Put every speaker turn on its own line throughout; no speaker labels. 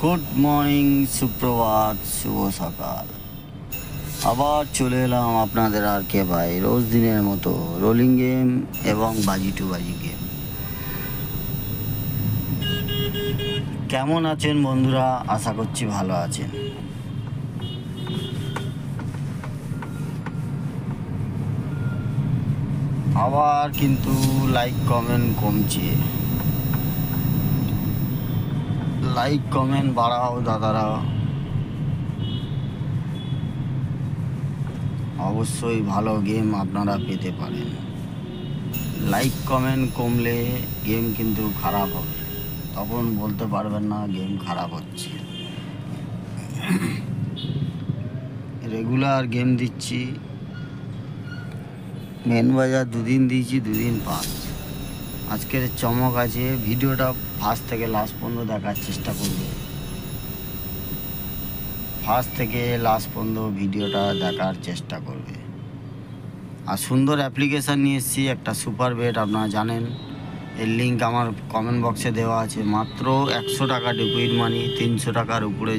Good morning, সুপ্রভাত, শুভ সকাল। আবার চলে এলাম আপনাদের আর কে ভাই রোজ দিনের মতো রোলিং গেম এবং বাজি টু বাজি গেম। কেমন আছেন বন্ধুরা? আশা করছি ভালো আছেন। আবার কিন্তু লাইক কমেন্ট কমছে। লাইক কমেন্ট বাড়াও দাদারা, অবশ্যই ভালো গেম আপনারা পেতে পারেন। লাইক কমেন্ট কমলে গেম কিন্তু খারাপ হবে, তখন বলতে পারবেন না গেম খারাপ হচ্ছে। রেগুলার গেম দিচ্ছি, মেন বাজার দুদিন দিয়েছি, দুদিন পাস। আজকের চমক আছে, ভিডিওটা ফার্স্ট থেকে লাস্ট পর্যন্ত দেখার চেষ্টা করবে। ফার্স্ট থেকে লাস্ট পর্যন্ত ভিডিওটা দেখার চেষ্টা করবে। আর সুন্দর অ্যাপ্লিকেশান নিয়ে এসেছি, একটা সুপার বেট, আপনারা জানেন। এর লিঙ্ক আমার কমেন্ট বক্সে দেওয়া আছে। মাত্র 100 টাকা ডিপোজিট মানি, 300 টাকার উপরে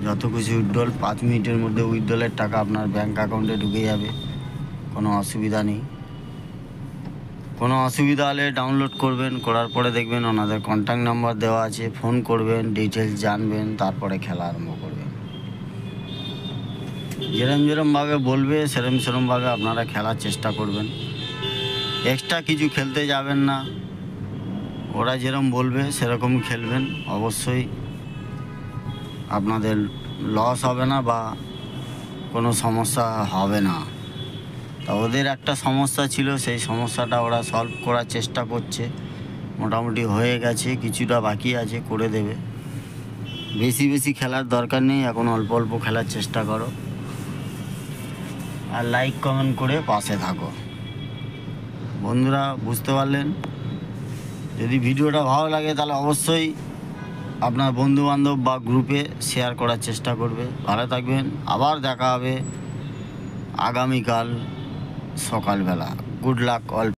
যত কিছু উইথড্রল, 5 মিনিটের মধ্যে উইথড্রলের টাকা আপনার ব্যাঙ্ক অ্যাকাউন্টে ঢুকে যাবে। কোনো অসুবিধা নেই। কোনো অসুবিধা হলে ডাউনলোড করবেন, করার পরে দেখবেন ওনাদের কন্ট্যাক্ট নাম্বার দেওয়া আছে, ফোন করবেন, ডিটেলস জানবেন, তারপরে খেলা আরম্ভ করবেন। যেরমভাবে বলবে সেরমভাবে আপনারা খেলার চেষ্টা করবেন। এক্সট্রা কিছু খেলতে যাবেন না, ওরা যেরকম বলবে সেরকম খেলবেন। অবশ্যই আপনাদের লস হবে না বা কোনো সমস্যা হবে না। তা ওদের একটা সমস্যা ছিল, সেই সমস্যাটা ওরা সলভ করার চেষ্টা করছে। মোটামুটি হয়ে গেছে, কিছুটা বাকি আছে, করে দেবে। বেশি খেলার দরকার নেই, এখন অল্প অল্প খেলার চেষ্টা করো, আর লাইক কমেন্ট করে পাশে থাকো। বন্ধুরা বুঝতে পারলেন? যদি ভিডিওটা ভালো লাগে তাহলে অবশ্যই আপনার বন্ধুবান্ধব বা গ্রুপে শেয়ার করার চেষ্টা করবে। ভালো থাকবেন, আবার দেখা হবে আগামীকাল সকালবেলা। Good luck all.